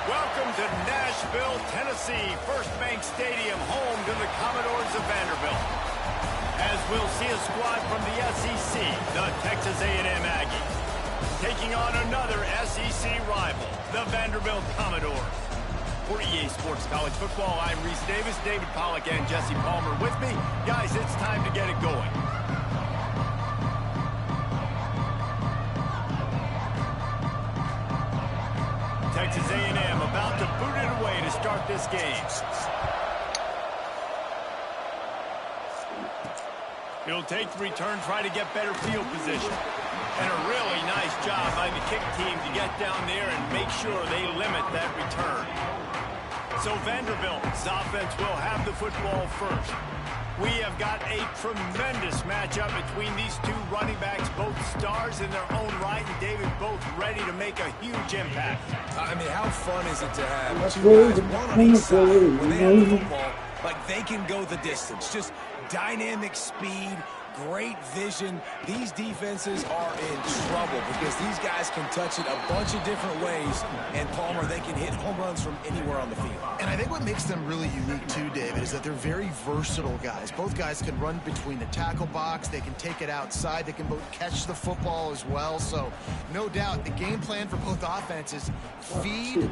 Welcome to Nashville, Tennessee, First Bank Stadium, home to the Commodores of Vanderbilt. As we'll see a squad from the SEC, the Texas A&M Aggies, taking on another SEC rival, the Vanderbilt Commodores. For EA Sports College Football, I'm Reese Davis, David Pollack, and Jesse Palmer with me. Guys, it's time to get it going. Texas A&M about to boot it away to start this game. It'll take the return, try to get better field position. And a really nice job by the kick team to get down there and make sure they limit that return. So Vanderbilt's offense will have the football first. We have got a tremendous matchup between these two running backs, both stars in their own right, and David, both ready to make a huge impact. I mean, how fun is it to have two guys, one on each side, when they have the football, like they can go the distance. Just dynamic speed, great vision. These defenses are in trouble because these guys can touch it a bunch of different ways, and Palmer, they can hit home runs from anywhere on the field. And I think what makes them really unique too, David, is that they're very versatile guys. Both guys can run between the tackle box, they can take it outside, they can both catch the football as well. So no doubt the game plan for both offenses, feed.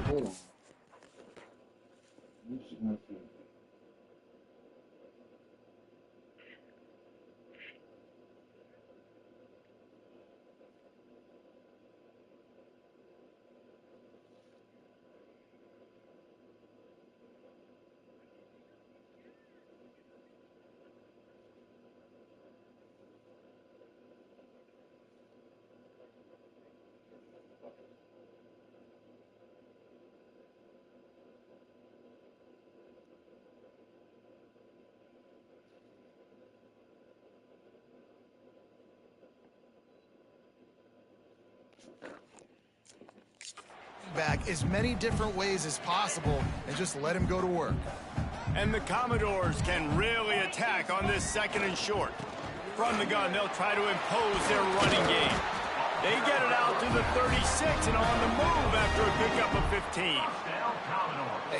Back as many different ways as possible and just let him go to work. And the Commodores can really attack on this second and short. From the gun, they'll try to impose their running game. They get it out to the 36 and on the move after a pickup of 15.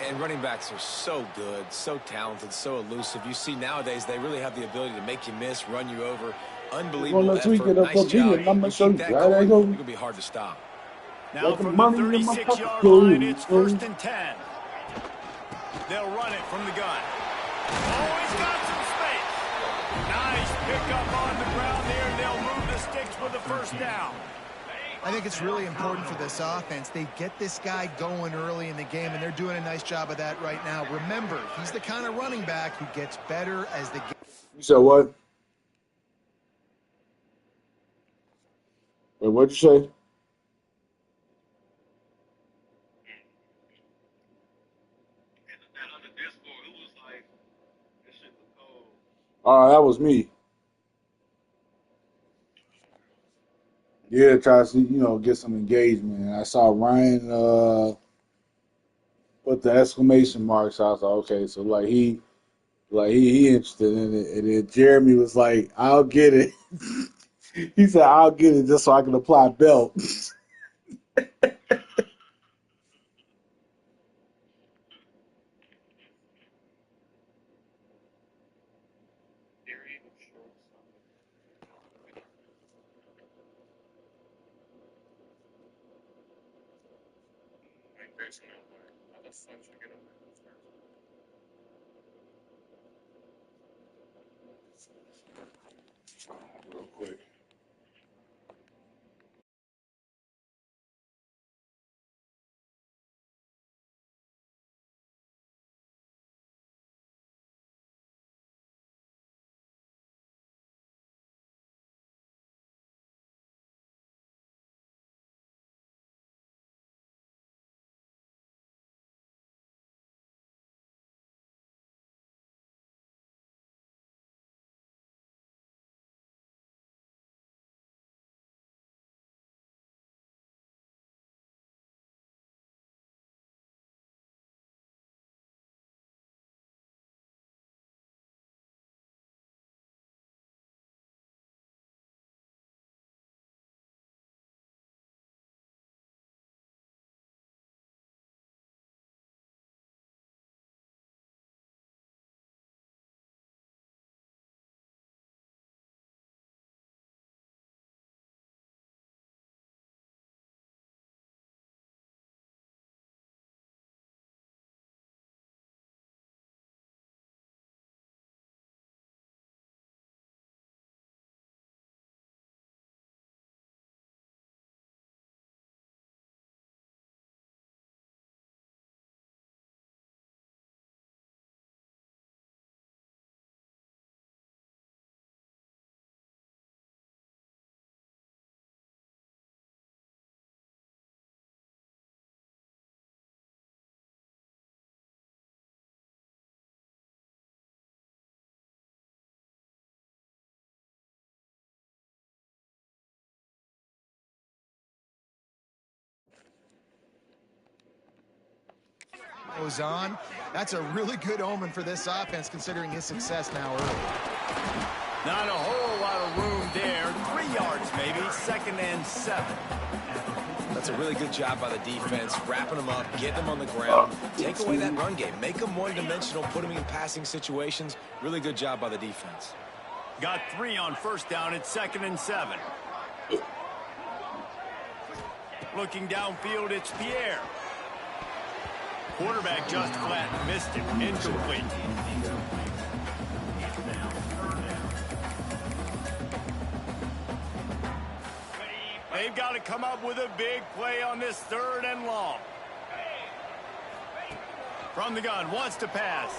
And running backs are so good, so talented, so elusive. You see nowadays they really have the ability to make you miss, run you over. Unbelievable effort. Nice job. You keep that going, it's going to be hard to stop. Now from the 36-yard line, it's 1st and 10. They'll run it from the gun. Oh, he's got some space. Nice pickup on the ground there, and they'll move the sticks with the first down. I think it's really important for this offense. They get this guy going early in the game, and they're doing a nice job of that right now. Remember, he's the kind of running back who gets better as the game. You said what? Wait, what'd you say? That was me. Yeah, try to see, get some engagement. I saw Ryan put the exclamation marks. I was like, okay, so he interested in it. And then Jeremy was like, I'll get it. He said, I'll get it just so I can apply belt. Real quick. goes on. That's a really good omen for this offense, considering his success now early. Not a whole lot of room there. 3 yards maybe, 2nd and 7. That's a really good job by the defense, wrapping them up, getting them on the ground, take away that run game, make them one-dimensional, put them in passing situations. Really good job by the defense. Got 3 on 1st down at 2nd and 7. Looking downfield, it's Pierre. Quarterback just flat missed him. Incomplete. They've got to come up with a big play on this 3rd and long. From the gun, wants to pass.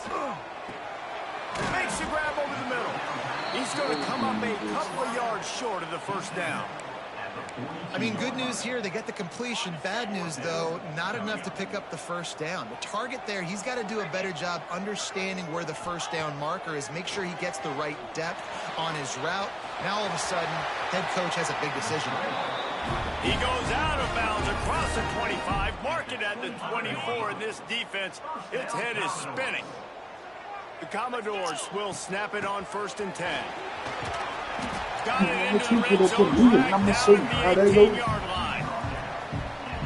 Makes the grab over the middle. He's going to come up a couple of yards short of the 1st down. I mean, good news here, they get the completion. Bad news, though, not enough to pick up the 1st down. The target there, he's got to do a better job understanding where the 1st down marker is, make sure he gets the right depth on his route. Now, all of a sudden, head coach has a big decision. He goes out of bounds across the 25, mark it at the 24, and this defense, its head is spinning. The Commodores will snap it on 1st and 10. Got it into the red zone, right down the 18-yard line.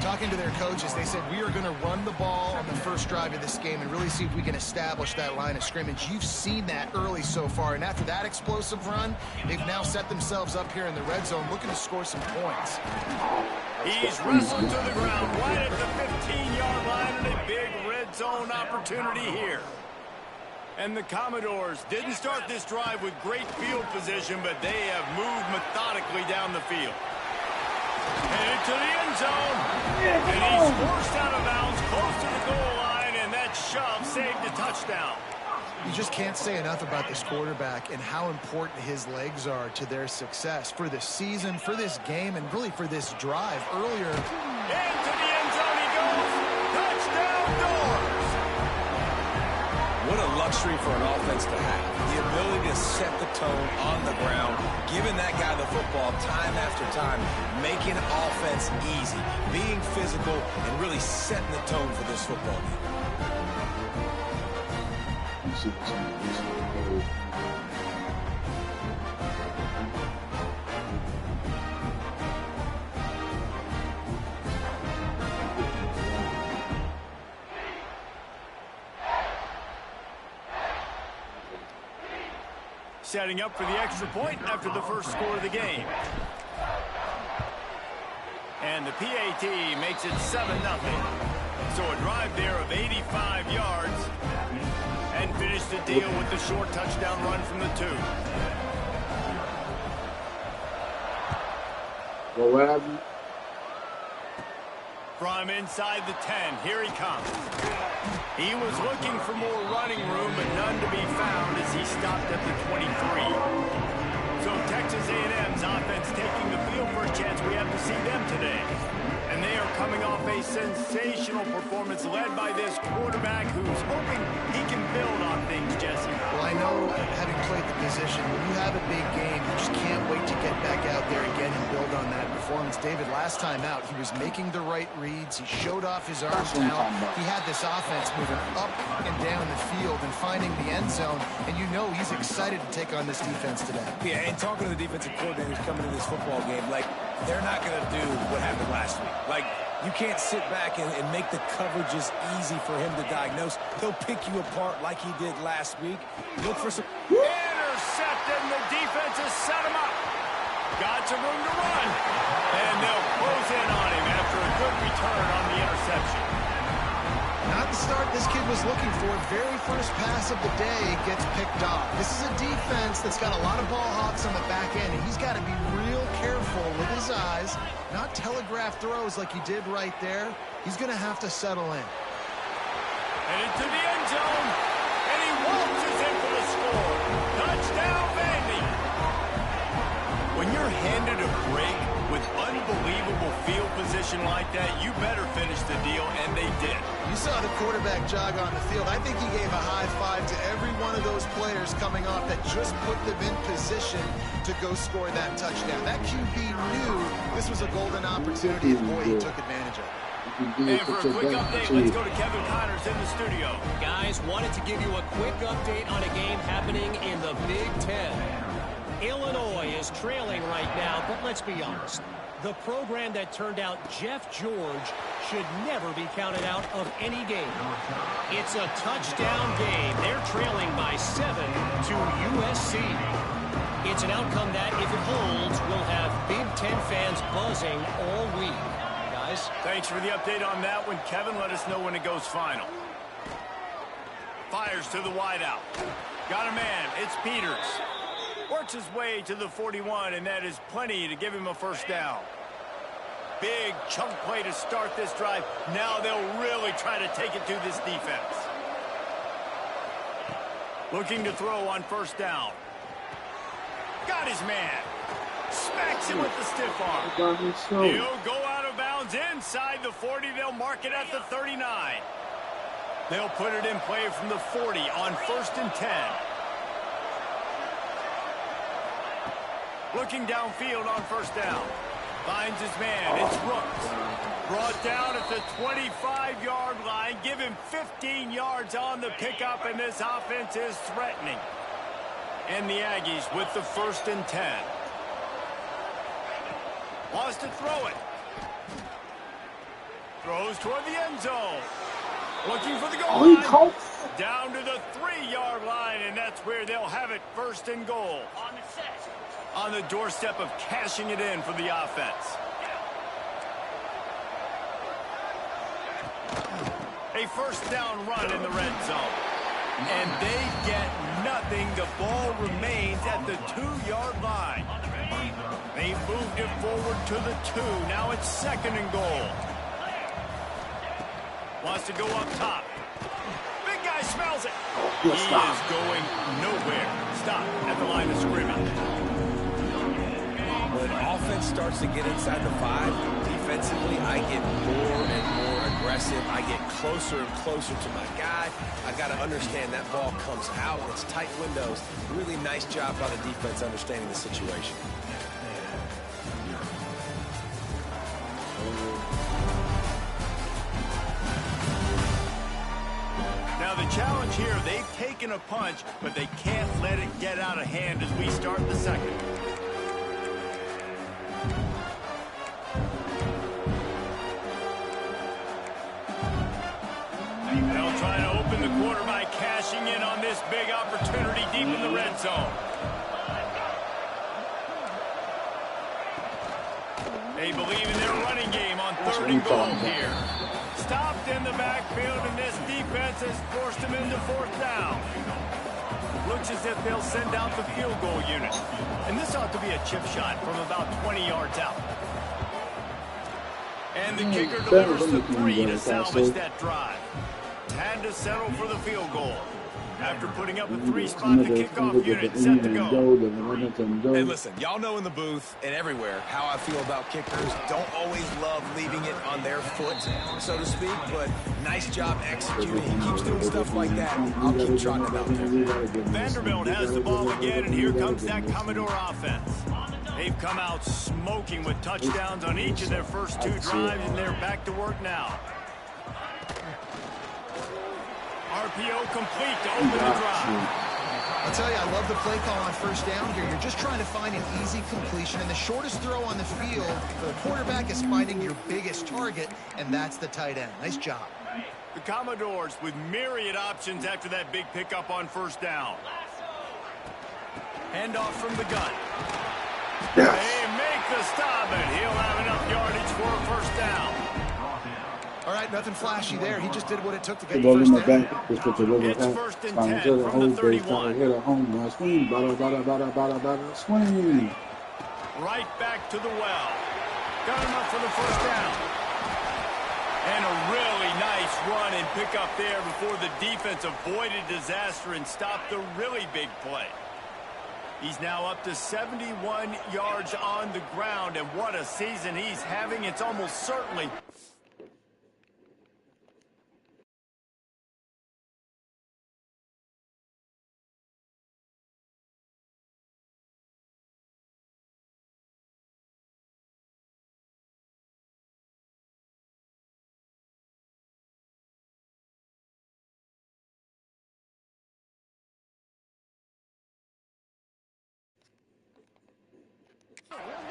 Talking to their coaches, they said, we are going to run the ball on the 1st drive of this game and really see if we can establish that line of scrimmage. You've seen that early so far, and after that explosive run, they've now set themselves up here in the red zone looking to score some points. He's wrestled to the ground right at the 15-yard line, and a big red zone opportunity here. And the Commodores didn't start this drive with great field position, but they have moved methodically down the field. Headed to the end zone. And he's forced out of bounds close to the goal line, and that shove saved a touchdown. You just can't say enough about this quarterback and how important his legs are to their success for this season, for this game, and really for this drive earlier. Into the end zone he goes. Touchdown Doors. What a luxury for an offense to have. The ability to set the tone on the ground, giving that guy the football time after time, making offense easy, being physical, and really setting the tone for this football game. Setting up for the extra point after the 1st score of the game. And the PAT makes it 7-0. So a drive there of 85 yards. And finish the deal with the short touchdown run from the 2. Well, what happened? From inside the 10, here he comes. He was looking for more running room, but none to be found as he stopped at the 23. So Texas A&M's offense taking the field for a chance. We have to see them today. And they are coming off a sensational performance led by this quarterback who's hoping he can build on things, Jesse. Well, I know, having played the position, when you have a big game, you just can't wait to get back out there again and build on that performance. David, last time out, he was making the right reads. He showed off his arms now. He had this offense moving up and down the field and finding the end zone, and you know he's excited to take on this defense today. Yeah, and talking to the defensive coordinators coming into this football game, like, they're not going to do what happened last week. Like, you can't sit back and make the coverages easy for him to diagnose. He'll pick you apart like he did last week. Look for some... Intercepted, and the defense has set him up. Got some room to run. And they'll close in on him after a good return on the interception. Not the start this kid was looking for. Very first pass of the day gets picked off. This is a defense that's got a lot of ball hawks on the back end, and he's got to be real careful with his eyes, not telegraph throws like he did right there. He's going to have to settle in. And into the end zone, and he waltzes in for the score. Touchdown, Vandy. When you're handed a break with unbelievable field position like that, you better finish the deal, and they did. You saw the quarterback jog on the field. I think he gave a high five to every one of those players coming off that just put them in position to go score that touchdown. That QB knew this was a golden opportunity, and boy, he took advantage of it. And for a quick update, let's go to Kevin Connors in the studio. Guys, wanted to give you a quick update on a game happening in the Big Ten. Illinois is trailing right now, but let's be honest. The program that turned out Jeff George should never be counted out of any game. It's a touchdown game. They're trailing by 7 to USC. It's an outcome that, if it holds, will have Big Ten fans buzzing all week. Guys? Thanks for the update on that one, Kevin. Let us know when it goes final. Fires to the wideout. Got a man. It's Peters. Works his way to the 41, and that is plenty to give him a first down. Big chunk play to start this drive. Now they'll really try to take it to this defense. Looking to throw on first down. Got his man. Smacks him with the stiff arm. He'll go out of bounds inside the 40. They'll mark it at the 39. They'll put it in play from the 40 on 1st and 10. Looking downfield on first down. Finds his man. It's Rooks. Brought down at the 25-yard line. Give him 15 yards on the pickup, and this offense is threatening. And the Aggies with the 1st and 10. Wants to throw it. Throws toward the end zone. Looking for the goal line. Down to the 3-yard line, and that's where they'll have it 1st and goal. On the set. On the doorstep of cashing it in for the offense. A first down run in the red zone. And they get nothing. The ball remains at the 2-yard line. They moved it forward to the 2. Now it's 2nd and goal. Wants to go up top. Big guy smells it. He is going nowhere. Stop at the line of scrimmage. When offense starts to get inside the 5, defensively, I get more and more aggressive. I get closer and closer to my guy. I got to understand that ball comes out. It's tight windows. Really nice job by the defense understanding the situation. Now the challenge here, they've taken a punch, but they can't let it get out of hand as we start the 2nd. They'll try to open the quarter by cashing in on this big opportunity deep in the red zone. They believe in their running game on 3rd and goal here. Stopped in the backfield, and this defense has forced him into 4th down. Looks as if they'll send out the field goal unit. And this ought to be a chip shot from about 20 yards out. And the kicker delivers the 3 to salvage that drive. Had to settle for the field goal. After putting up a 3-spot, the kickoff unit set to go. Hey, listen, y'all know in the booth and everywhere how I feel about kickers. Don't always love leaving it on their foot, so to speak, but nice job executing. He keeps doing stuff like that. I'll keep trotting him out there. Vanderbilt has the ball again, and here comes that Commodore offense. They've come out smoking with touchdowns on each of their first 2 drives, and they're back to work now. RPO complete to open the drive. I'll tell you, I love the play call on first down here. You're just trying to find an easy completion, and the shortest throw on the field for the quarterback is finding your biggest target, and that's the tight end. Nice job. The Commodores with myriad options after that big pickup on first down. Handoff from the gun. They make the stop, and he'll have enough yardage for a first down. All right, nothing flashy there. He just did what it took to get the first down. It's 1st and 10 from the 31. Right back to the well. Got him up for the first down. And a really nice run and pick up there before the defense avoided disaster and stopped the really big play. He's now up to 71 yards on the ground, and what a season he's having. It's almost certainly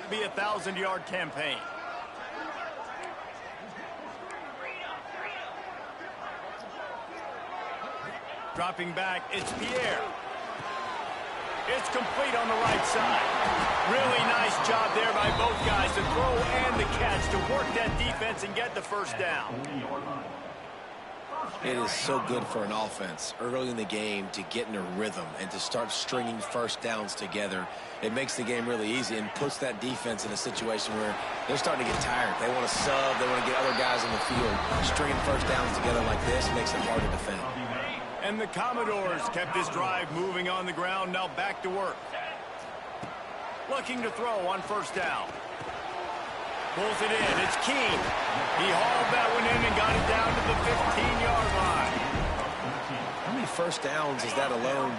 won't be a 1,000-yard campaign. Dropping back, it's Pierre. It's complete on the right side. Really nice job there by both guys to throw and the catch to work that defense and get the first down. It is so good for an offense early in the game to get in a rhythm and to start stringing first downs together. It makes the game really easy and puts that defense in a situation where they're starting to get tired. They want to sub. They want to get other guys on the field. Stringing first downs together like this makes it hard to defend. And the Commodores kept this drive moving on the ground. Now back to work. Looking to throw on first down. Pulls it in. It's King. He hauled that one in and got it down to the 15-yard line. How many first downs is that alone,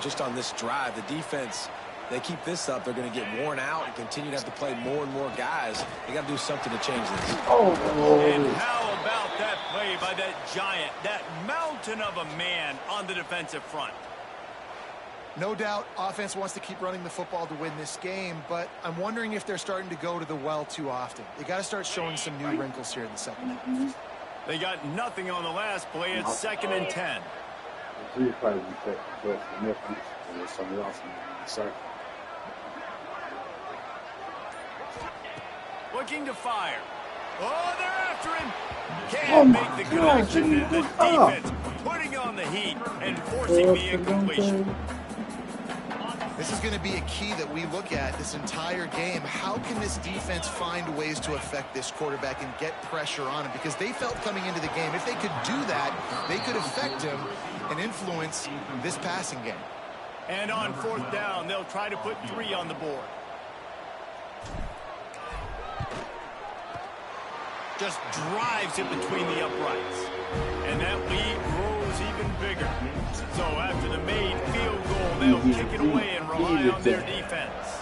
just on this drive? The defense, they keep this up, they're going to get worn out and continue to have to play more and more guys. They got to do something to change this. And how about that play by that giant, that mountain of a man on the defensive front? No doubt, offense wants to keep running the football to win this game, but I'm wondering if they're starting to go to the well too often. They got to start showing some new wrinkles here in the second half. They got nothing on the last play. It's 2nd and 10. Looking to fire. Oh, they're after him. Can't make the connection. The defense putting on the heat and forcing the incompletion. This is going to be a key that we look at this entire game. How can this defense find ways to affect this quarterback and get pressure on him? Because they felt coming into the game, if they could do that, they could affect him and influence this passing game. And on 4th down, they'll try to put 3 on the board. Just drives it between the uprights. And that lead grows even bigger. So after the made field goal, they'll kick it away and rely on their defense.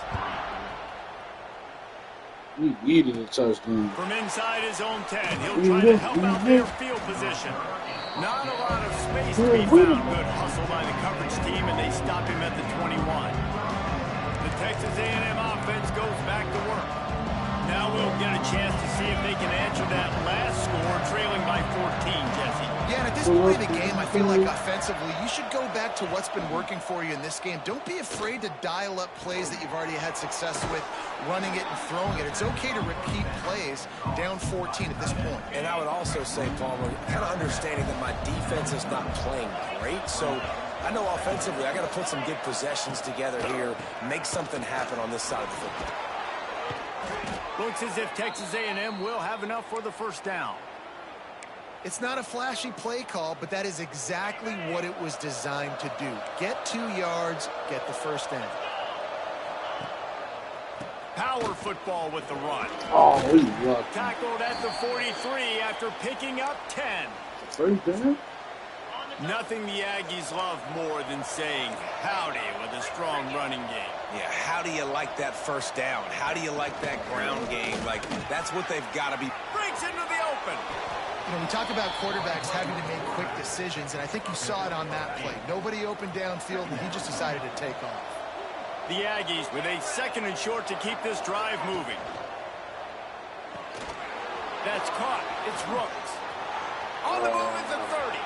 We needed a touchdown. From inside his own 10, he'll try to help out their field position. Not a lot of space to be found. Good hustle by the coverage team, and they stop him at the 21. The Texas A&M offense goes back to work. Now we'll get a chance to see if they can answer that last score, trailing by 14, Jesse. Yeah, and at this point in the game, I feel like offensively, you should go back to what's been working for you in this game. Don't be afraid to dial up plays that you've already had success with, running it and throwing it. It's okay to repeat plays down 14 at this point. And I would also say, Palmer, kind of understanding that my defense is not playing great, so I know offensively I got to put some good possessions together here, make something happen on this side of the football. Looks as if Texas A&M will have enough for the first down. It's not a flashy play call, but that is exactly what it was designed to do. Get 2 yards, get the first down. Power football with the run. Oh, he lucky. Tackled at the 43 after picking up 10. First down? Nothing the Aggies love more than saying howdy with a strong running game. Yeah, how do you like that first down? How do you like that ground game? Like, that's what they've got to be. Breaks into the open. We talk about quarterbacks having to make quick decisions, and I think you saw it on that play. Nobody open downfield, and he just decided to take off. The Aggies with a 2nd and short to keep this drive moving. That's caught. It's Rooks. On the move at the 30.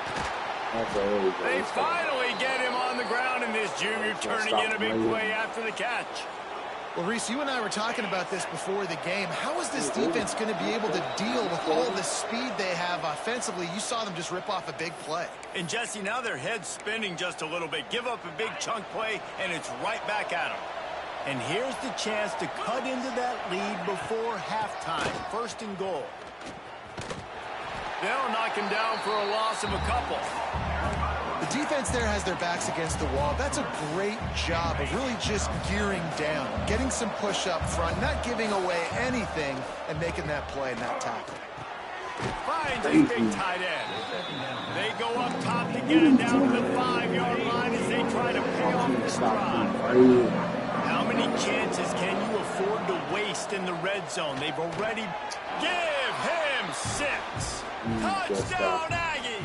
They finally get him on the ground, and this junior turning in a big play after the catch. Well, Reese, you and I were talking about this before the game. How is this defense going to be able to deal with all the speed they have offensively? You saw them just rip off a big play. And, Jesse, now their head's spinning just a little bit. Give up a big chunk play, and it's right back at them. And here's the chance to cut into that lead before halftime. 1st and goal. They'll knock him down for a loss of a couple. The defense there has their backs against the wall. That's a great job of really just gearing down, getting some push up front, not giving away anything, and making that play and that tackle. Finds a big tight end. They go up top to get it down to the 5-yard line as they try to pay off this drive. How many chances can you afford to waste in the red zone? They've already... Give him 6. Touchdown, Aggies!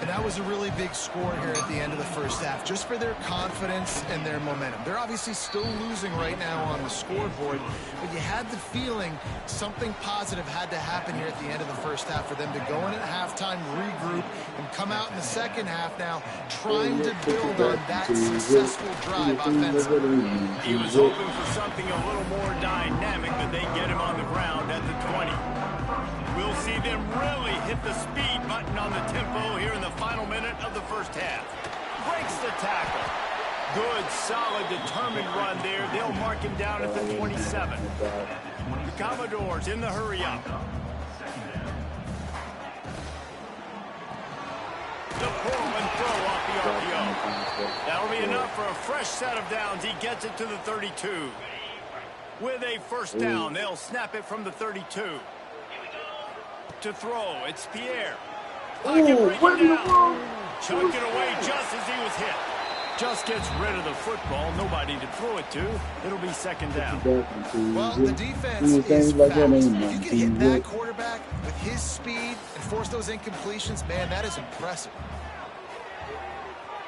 And that that was a really big score here at the end of the first half, just for their confidence and their momentum. They're obviously still losing right now on the scoreboard, but you had the feeling something positive had to happen here at the end of the first half for them to go in at halftime, regroup, and come out in the second half now trying to build on that successful drive offensively. He was hoping for something a little more dynamic, but they get him on the ground at the 20. We'll see them really hit the speed button on the tempo here in the final minute of the first half. Breaks the tackle. Good, solid, determined run there. They'll mark him down at the 27. The Commodores in the hurry-up. The pull and throw off the RPO. That'll be enough for a fresh set of downs. He gets it to the 32. With a first down, they'll snap it from the 32. To throw, it's Pierre. Pocket breaking down. Chucked it away just as he was hit. Just gets rid of the football. Nobody to throw it to. It'll be second down. Well, the defense is fast. If you can hit that quarterback with his speed and force those incompletions, man, that is impressive.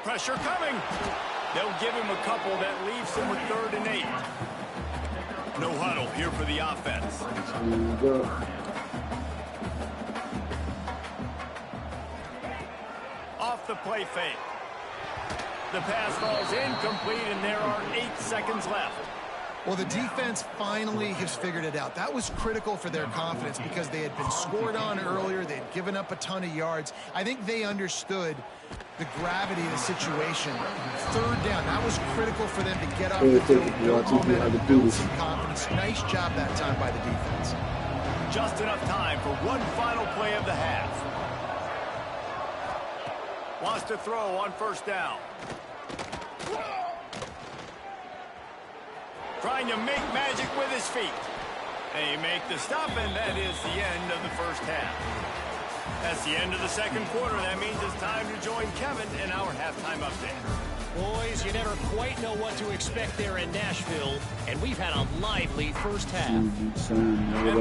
Pressure coming. They'll give him a couple that leaves him with 3rd and 8. No huddle here for the offense. Off the play fake. The pass falls incomplete, and there are 8 seconds left. Well, the defense finally has figured it out. That was critical for their confidence because they had been scored on earlier. They had given up a ton of yards. I think they understood the gravity of the situation. 3rd down, that was critical for them to get off the field, build momentum, build some confidence. Nice job that time by the defense. Just enough time for one final play of the half. Wants to throw on first down. Trying to make magic with his feet. They make the stop, and that is the end of the first half. That's the end of the second quarter. That means it's time to join Kevin in our halftime update. Boys, you never quite know what to expect there in Nashville, and we've had a lively first half. And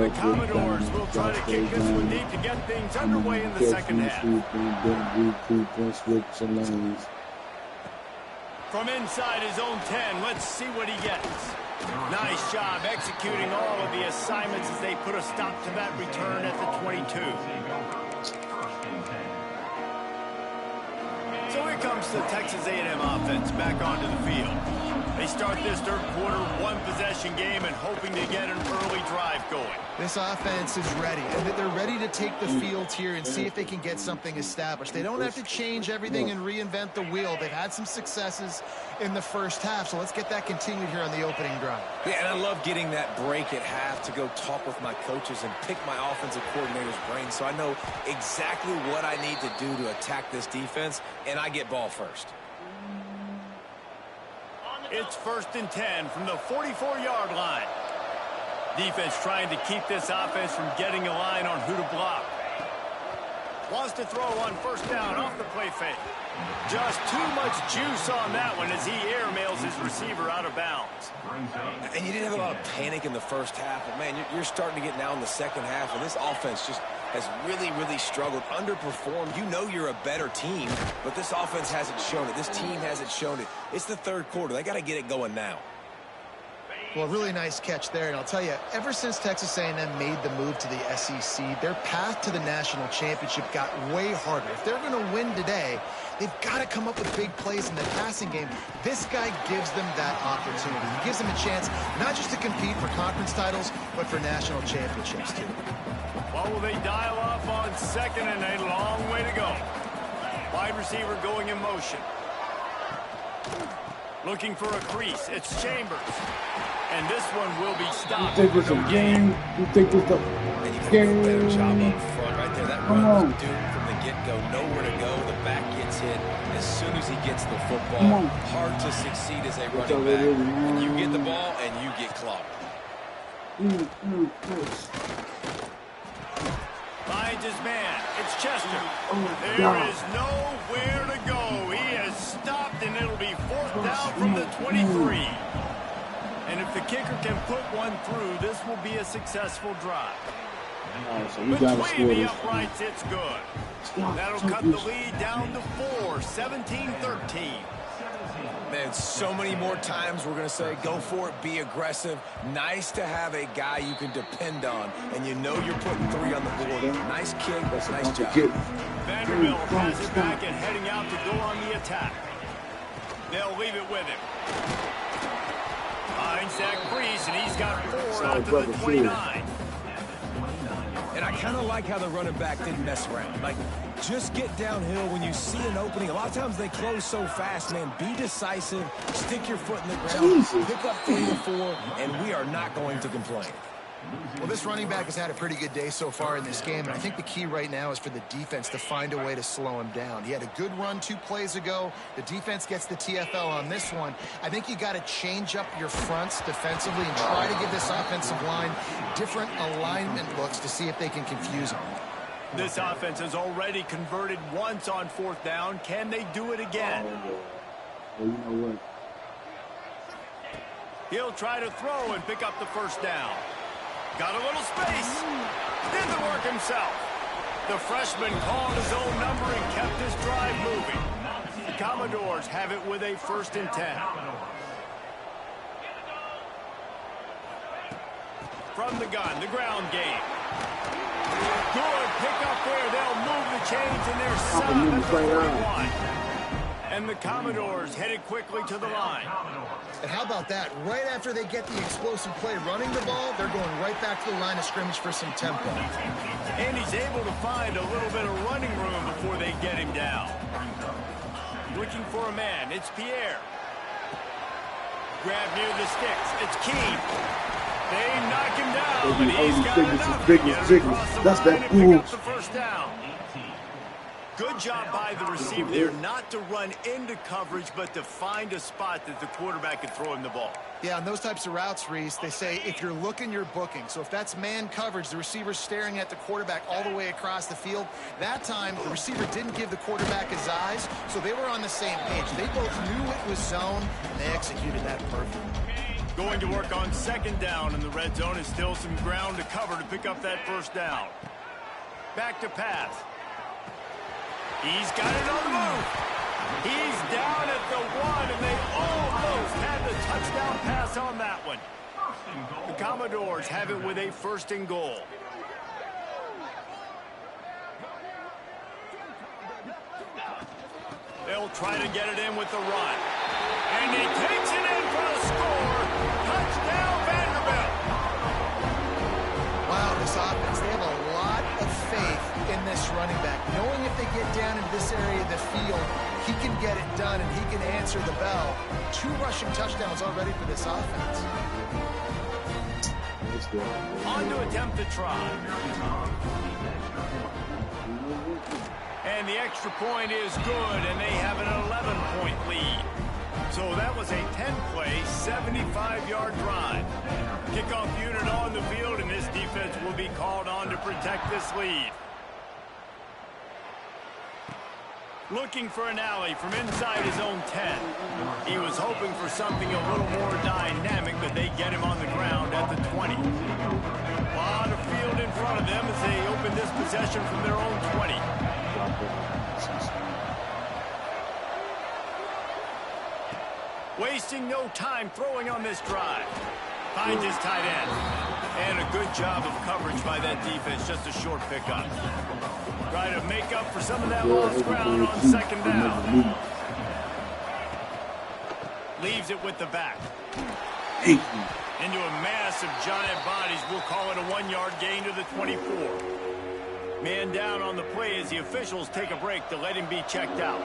the Commodores will try to kick this one deep to get things underway in the second half. From inside his own 10, let's see what he gets. Nice job executing all of the assignments as they put a stop to that return at the 22. So here comes the Texas A&M offense back onto the field. They start this third quarter one-possession game and hoping to get an early drive going. This offense is ready, and they're ready to take the field here and see if they can get something established. They don't have to change everything and reinvent the wheel. They've had some successes in the first half, so let's get that continued here on the opening drive. Yeah, and I love getting that break at half to go talk with my coaches and pick my offensive coordinator's brain so I know exactly what I need to do to attack this defense, and I get ball first. It's 1st and 10 from the 44-yard line. Defense trying to keep this offense from getting a line on who to block. Wants to throw on first down off the play fake. Just too much juice on that one as he airmails his receiver out of bounds. And you didn't have a lot of panic in the first half, but, man, you're starting to get now in the second half, and this offense just has really, really struggled, underperformed. You know you're a better team, but this offense hasn't shown it. This team hasn't shown it. It's the third quarter. They got to get it going now. Well, really nice catch there, and I'll tell you, ever since Texas A&M made the move to the SEC, their path to the national championship got way harder. If they're going to win today, they've got to come up with big plays in the passing game. This guy gives them that opportunity. He gives them a chance not just to compete for conference titles, but for national championships, too. Well, will they dial off on second, and a long way to go. Wide receiver going in motion. Looking for a crease. It's Chambers. And this one will be stopped. You think it's a game? You think it's a game? Better job up front right there. That run was doomed from the get-go. Nowhere to go. The back gets hit as soon as he gets the football. Hard to succeed as a running back. You get the ball and you get clocked. Finds his man. It's Chester. There is nowhere to go. He has stopped, and it'll be 4th down from the 23. And if the kicker can put one through, this will be a successful drive. Right, so we got to score Between the this. uprights, it's good. That'll cut the lead down to 4, 17-13. Man, so many more times we're going to say, go for it, be aggressive. Nice to have a guy you can depend on, and you know you're putting 3 on the board. Nice kick, nice job. Vanderbilt has it back and heading out to go on the attack. They'll leave it with him. Finds that crease, and he's got 4 out to the 29. And I kind of like how the running back didn't mess around. Like, just get downhill when you see an opening. A lot of times they close so fast, man. Be decisive, stick your foot in the ground, pick up 3 to 4, and we are not going to complain. Well, this running back has had a pretty good day so far in this game, and I think the key right now is for the defense to find a way to slow him down. He had a good run 2 plays ago. The defense gets the TFL on this one. I think you got to change up your fronts defensively and try to give this offensive line different alignment looks to see if they can confuse him. This offense has already converted once on 4th down. Can they do it again? Well, you know what? He'll try to throw and pick up the 1st down. Got a little space. Did the work himself. The freshman called his own number and kept his drive moving. The Commodores have it with a 1st and 10. From the gun, the ground game. Good pick up there. They'll move the chains and they're set at the 41. And the Commodores headed quickly to the line. And how about that? Right after they get the explosive play running the ball, they're going right back to the line of scrimmage for some tempo. And he's able to find a little bit of running room before they get him down. Looking for a man. It's Pierre. Grab near the sticks. It's Keene. They knock him down, but he's got enough to get across the line and pick up the 1st down. Good job by the receiver there not to run into coverage, but to find a spot that the quarterback can throw him the ball. Yeah, on those types of routes, Reese, they say if you're looking, you're booking. So if that's man coverage, the receiver's staring at the quarterback all the way across the field. That time, the receiver didn't give the quarterback his eyes, so they were on the same page. They both knew it was zone, and they executed that perfectly. Going to work on 2nd down in the red zone is still some ground to cover to pick up that 1st down. Back to pass. He's got it on the move. He's down at the 1, and they almost had the touchdown pass on that one. The Commodores have it with a 1st and goal. They'll try to get it in with the run. And he takes it in for a score. Touchdown, Vanderbilt. Wow, this offense, they have a lot of faith in this running back. Knowing if they get down into this area of the field, he can get it done and he can answer the bell. 2 rushing touchdowns already for this offense. On to attempt to try. And the extra point is good, and they have an 11-point lead. So that was a 10-play, 75-yard drive. Kickoff unit on the field, and this defense will be called on to protect this lead. Looking for an alley from inside his own 10. He was hoping for something a little more dynamic, but they get him on the ground at the 20. A lot of field in front of them as they open this possession from their own 20. Wasting no time throwing on this drive. Finds his tight end. And a good job of coverage by that defense. Just a short pickup. Try to make up for some of that lost ground on 2nd down. Leaves it with the back. Into a mass of giant bodies. We'll call it a 1-yard gain to the 24. Man down on the play as the officials take a break to let him be checked out.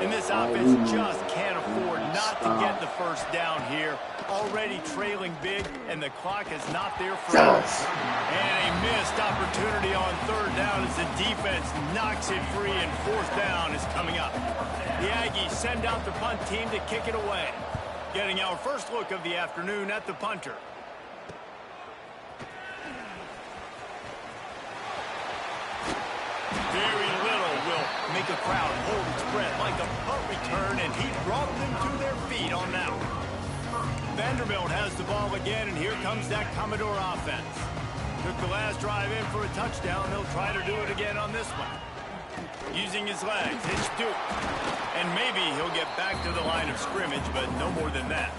And this offense just can't afford not to get the 1st down here. Already trailing big, and the clock is not there for us. And a missed opportunity on 3rd down as the defense knocks it free, and 4th down is coming up. The Aggies send out the punt team to kick it away. Getting our first look of the afternoon at the punter. Very little will make a crowd hold its breath like a punt return, and he brought them to their feet on that one. Vanderbilt has the ball again, and here comes that Commodore offense. Took the last drive in for a touchdown. They'll try to do it again on this one. Using his legs, it's Duke. And maybe he'll get back to the line of scrimmage, but no more than that.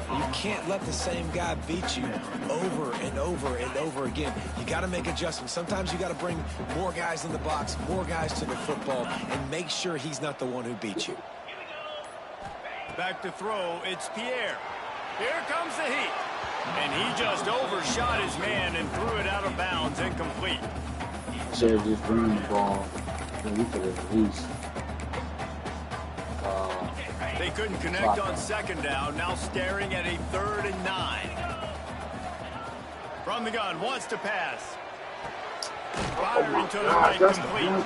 You can't let the same guy beat you over and over and over again. You got to make adjustments. Sometimes you got to bring more guys in the box, more guys to the football, and make sure he's not the one who beats you. Back to throw, it's Pierre. Here comes the heat. And he just overshot his man and threw it out of bounds, incomplete. Should have just run the ball. We could have at least. They couldn't connect on second down. Now staring at a 3rd and 9. From the gun, wants to pass. Firing to the right, complete.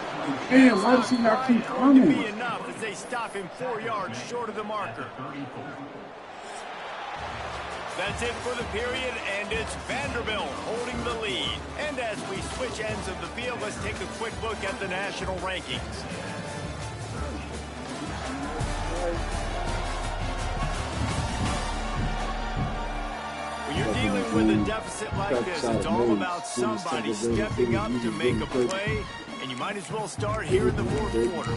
Damn, why does he not keep coming? Be enough as they stop him 4 yards short of the marker. That's it for the period, and it's Vanderbilt holding the lead. And as we switch ends of the field, let's take a quick look at the national rankings. When you're dealing with a deficit like this, it's all about somebody stepping up to make a play, and you might as well start here in the 4th quarter.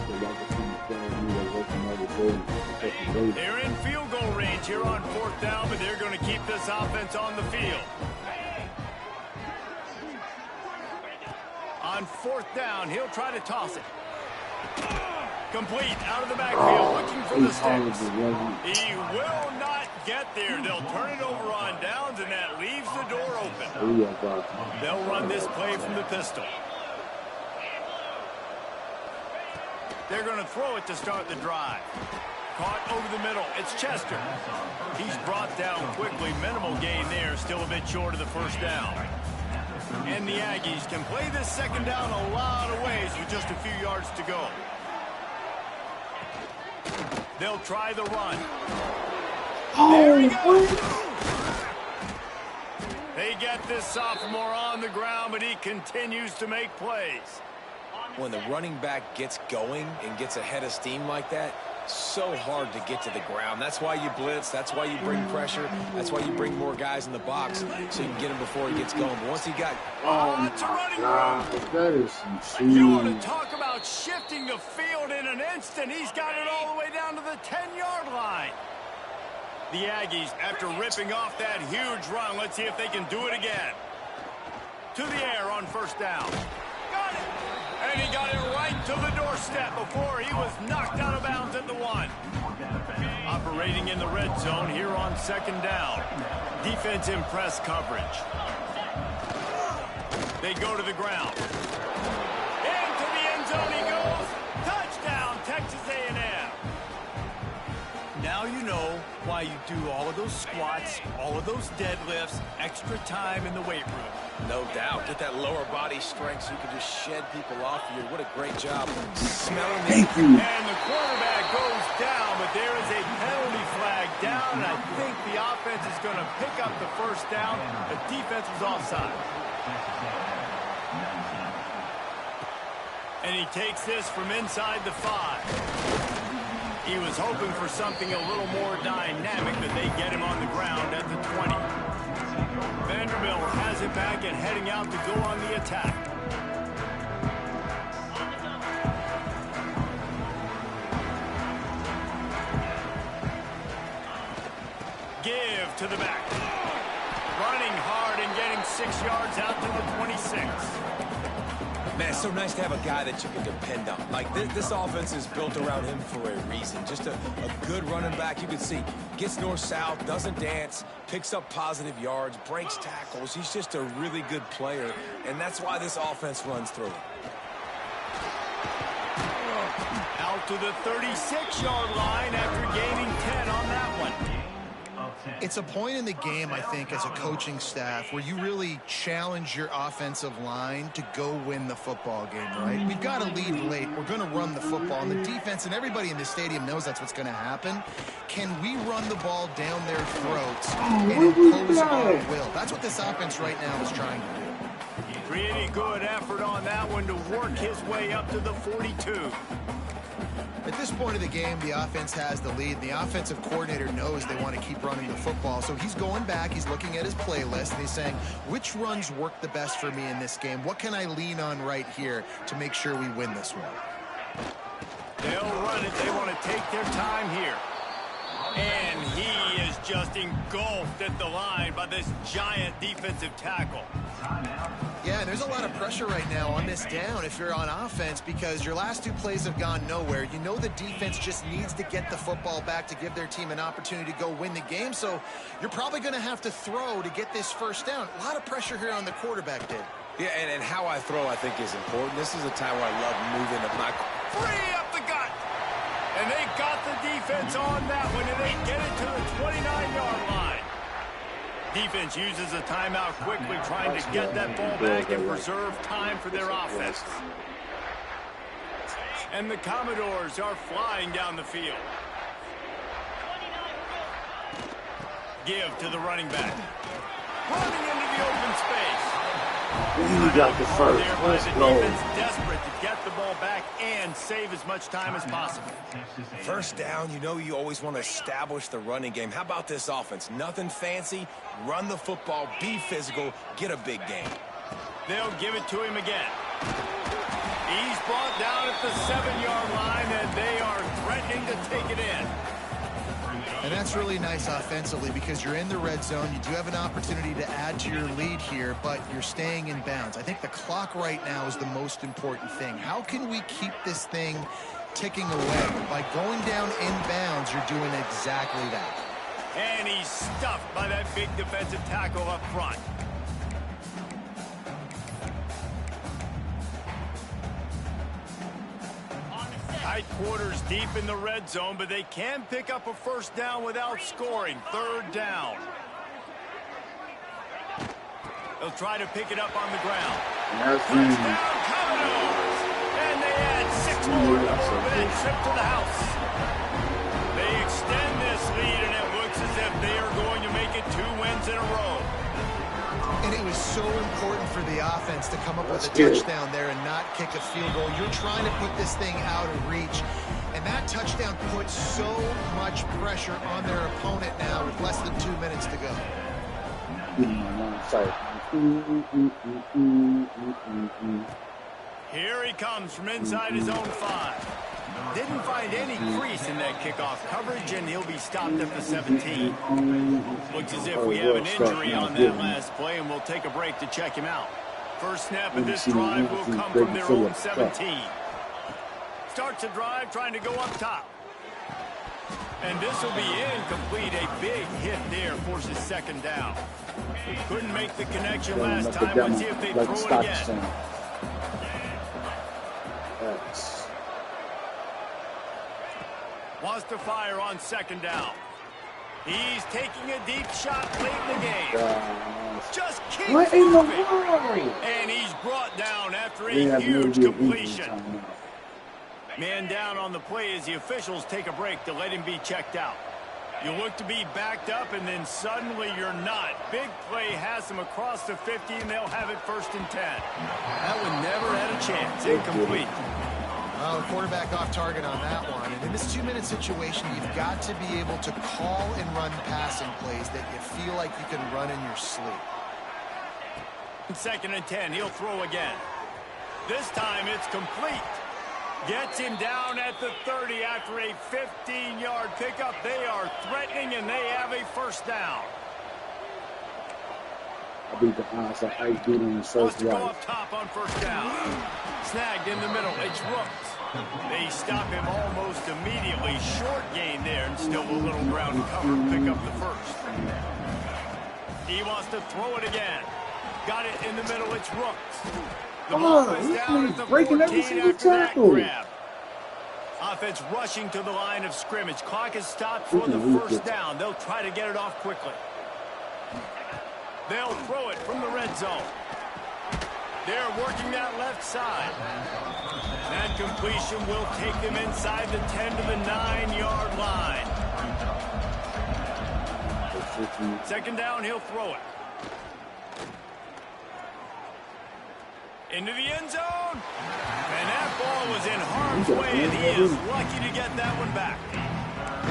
They're in field goal range here on 4th down, but they're going to keep this offense on the field. On 4th down, he'll try to toss it. Complete, out of the backfield, looking for the sticks. He will not get there. They'll turn it over on downs, and that leaves the door open. They'll run this play from the pistol. They're going to throw it to start the drive. Caught over the middle. It's Chester. He's brought down quickly. Minimal gain there. Still a bit short of the 1st down. And the Aggies can play this 2nd down a lot of ways with just a few yards to go. They'll try the run. There he goes. They get this sophomore on the ground, but he continues to make plays. When the running back gets going and gets ahead of steam like that, so hard to get to the ground. That's why you blitz. That's why you bring pressure. That's why you bring more guys in the box so you can get him before he gets going. But once he got... it's a running run. That is some You want to talk about shifting the field in an instant. He's got it all the way down to the 10-yard line. The Aggies, after ripping off that huge run, let's see if they can do it again. To the air on 1st down. Got it. And he got it right to the doorstep before he was knocked out of bounds at the 1. Operating in the red zone here on 2nd down. Defense in press coverage. They go to the ground. Into the end zone he goes. Touchdown, Texas A&M. Now you know why you do all of those squats, all of those deadlifts, extra time in the weight room. No doubt. Get that lower body strength so you can just shed people off you. What a great job smelling the... Thank you. And the quarterback goes down, but there is a penalty flag down, and I think the offense is going to pick up the 1st down. The defense was offside. And he takes this from inside the 5. He was hoping for something a little more dynamic, but they get him on the ground at the 20. Vanderbilt has it back and heading out to go on the attack. Give to the back. Running hard and getting 6 yards out to the 26. Man, it's so nice to have a guy that you can depend on. Like, this offense is built around him for a reason. Just a good running back. You can see, gets north-south, doesn't dance, picks up positive yards, breaks tackles. He's just a really good player, and that's why this offense runs through him. Out to the 36-yard line after gaining 10 on that one. It's a point in the game, I think, as a coaching staff where you really challenge your offensive line to go win the football game, right? We've got to lead late. We're going to run the football. And the defense and everybody in the stadium knows that's what's going to happen. Can we run the ball down their throats and impose our will? That's what this offense right now is trying to do. Pretty good effort on that one to work his way up to the 42. At this point of the game, the offense has the lead. The offensive coordinator knows they want to keep running the football. So he's going back, he's looking at his playlist, and he's saying, which runs work the best for me in this game? What can I lean on right here to make sure we win this one? They'll run it. They want to take their time here. And he is just engulfed at the line by this giant defensive tackle. Yeah, and there's a lot of pressure right now on this down if you're on offense because your last two plays have gone nowhere. You know the defense just needs to get the football back to give their team an opportunity to go win the game, so you're probably going to have to throw to get this first down. A lot of pressure here on the quarterback, Dave. Yeah, and how I throw, I think, is important. This is a time where I love moving the block. Free up the gut. And they got the defense on that one, and they get it to the 29-yard line. Defense uses a timeout quickly, trying to get that ball back and preserve time for their offense. And the Commodores are flying down the field. Give to the running back. Running into the open space. He got the first. Let's go. Defense desperate to get the ball back and save as much time as possible. First down, you know you always want to establish the running game. How about this offense? Nothing fancy. Run the football, be physical, get a big game. They'll give it to him again. He's brought down at the 7-yard line, and they are threatening to take it in. And that's really nice offensively because you're in the red zone. You do have an opportunity to add to your lead here, but you're staying in bounds. I think the clock right now is the most important thing. How can we keep this thing ticking away? By going down in bounds, you're doing exactly that. And he's stuffed by that big defensive tackle up front. Tight quarters deep in the red zone, but they can pick up a first down without scoring. Third down. They'll try to pick it up on the ground. Touchdown, Commodores! And they add 6 more to that trip to the house. They extend this lead, and it looks as if they are going to make it 2 wins in a row. And it was so important for the offense to come up with a touchdown there and not kick a field goal. You're trying to put this thing out of reach. And that touchdown puts so much pressure on their opponent now with less than 2 minutes to go. Here he comes from inside his own 5. Didn't find any crease in that kickoff coverage, and he'll be stopped at the 17. Looks as if we have an injury on that last play, and we'll take a break to check him out. First snap of this drive will come from their own 17. Starts a drive trying to go up top. And this will be incomplete. A big hit there forces second down. Couldn't make the connection last time. Let's see if they throw it again. Wants to fire on second down. He's taking a deep shot late in the game. Just keeps moving. And he's brought down after a huge completion. Man down on the play as the officials take a break to let him be checked out. You look to be backed up, and then suddenly you're not. Big play has them across the 50, and they'll have it 1st and 10. That one never had a chance. Incomplete. Well, the quarterback off target on that one. And in this 2-minute situation, you've got to be able to call and run passing plays that you feel like you can run in your sleep. 2nd and 10. He'll throw again. This time it's complete. Gets him down at the 30 after a 15-yard pickup. They are threatening, and they have a first down. I beat the odds like I did in the first drive. Go up top on first down. Snagged in the middle. It's Rooks. They stop him almost immediately. Short gain there, and still a little ground cover. Pick up the first. He wants to throw it again. Got it in the middle. It's Rooks. The ball is down at the 14 after that grab. Offense rushing to the line of scrimmage. Clock is stopped for the first down. They'll try to get it off quickly. They'll throw it from the red zone. They're working that left side. That completion will take them inside the 10 to the 9-yard line. 2nd down, he'll throw it. Into the end zone. And after ball was in harm's way, and he is lucky to get that one back.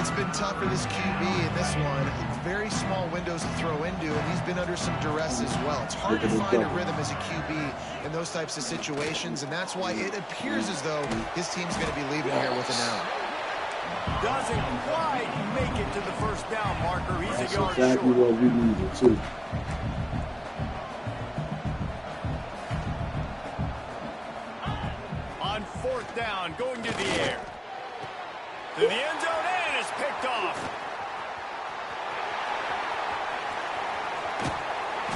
It's been tough for this QB in this one. Very small windows to throw into, and he's been under some duress as well. It's hard to find a rhythm as a QB in those types of situations, and that's why it appears as though his team's going to be leaving here with an out. Doesn't quite make it to the first down marker. He's a yard exactly short. what we needed, too. On fourth down, going to the air. To the end zone, and it's picked off.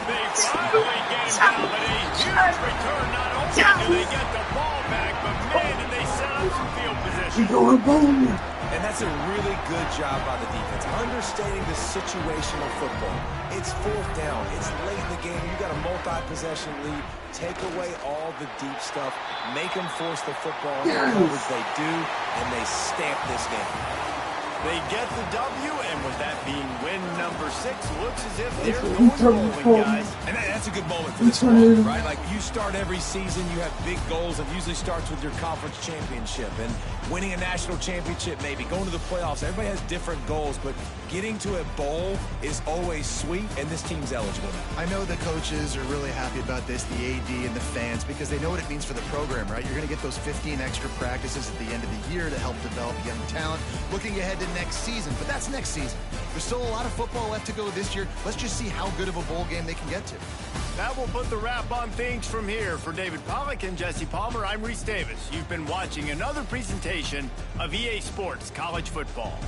They finally get him down, but a huge return. Not only do they get the ball back, but man, did they set up some field position. And that's a really good job by the defense, understanding the situational football. It's fourth down. It's late in the game. You got a multi-possession lead. Take away all the deep stuff. Make them force the football in the coverage. They do, and they stamp this game. They get the W, and with that being win number 6, looks as if they're going rolling, guys. And that's a good moment for this one, right? Like, you start every season, you have big goals. It usually starts with your conference championship and winning a national championship, maybe going to the playoffs. Everybody has different goals, but getting to a bowl is always sweet, and this team's eligible. I know the coaches are really happy about this, the AD and the fans, because they know what it means for the program, right? You're going to get those 15 extra practices at the end of the year to help develop young talent. Looking ahead to next season, but that's next season. There's still a lot of football left to go this year. Let's just see how good of a bowl game they can get to. That will put the wrap on things from here. For David Pollack and Jesse Palmer, I'm Reese Davis. You've been watching another presentation of EA Sports College Football.